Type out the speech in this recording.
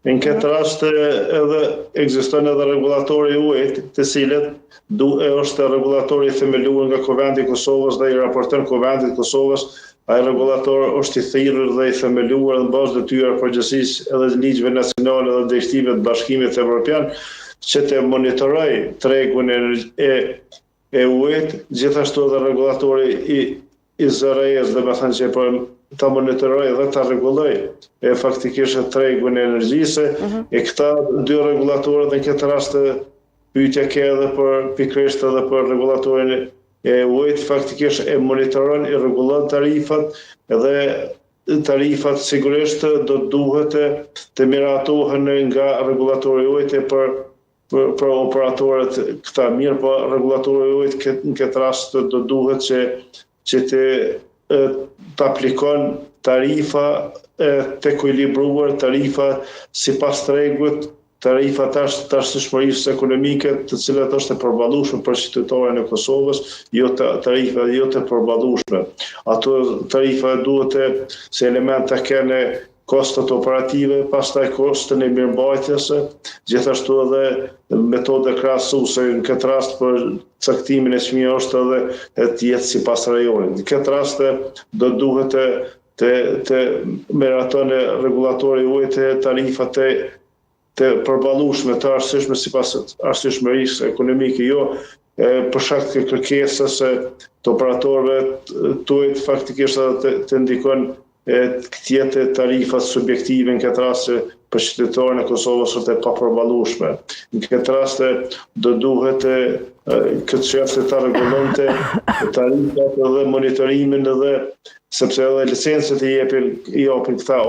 Në këtë rast edhe ekziston edhe regulatori i ujit, të cilët është regulatori i themeluar nga Kuvendi i Kosovës dhe i raporton Kuvendit të Kosovës. Ai regulator është i thirrur dhe i themeluar në bazë detyra përgjithësisë edhe të ligjeve nacionale dhe direktive të Bashkimit Evropian që të monitoroj tregun e ujit, gjithashtu edhe regulatori i zërejës dhe me thënë që ta monitoroj dhe ta rregulloj faktikisht tregun e energjisë. E këta dy regulatorët në këtë rast pyetja ka edhe për pikërisht edhe për regulatorin e ujit, faktikisht e monitoron, i rregullon tarifat dhe tarifat sigurisht do duhet të miratohen nga regulatori i ujit për operatorët këta mirë, po regulatori i ujit në këtë rast do duhet që të aplikon tarifa të ekuilibruar, tarifa sipas tregut, tarifa tashtëshmërisë ekonomike, të cilat është e përballueshme për qytetarën e Kosovës, tarifa jo të përballueshme. Ato tarifa duhet se element të kenë kostot operative, pastaj kostën e mirëmbajtjes, gjithashtu edhe metode krahasuese në këtë rast për caktimin e çmimit është edhe të jetë sipas rajonit. Në këtë rast do duhet të miraton regulatori i ujit tarifat të përballueshme, të arsyeshme sipas arsyeshmërisë ekonomike, jo për shkak të kërkesës të operatorëve të ujit, faktikisht të ndikon të jetë tarifat subjektive në këtë rast për qytetarën e Kosovës është e papërballueshme. Në këtë rast do duhet këtë çështje ta rregullonte tarifat dhe monitorimin edhe sepse edhe licencët i japin këta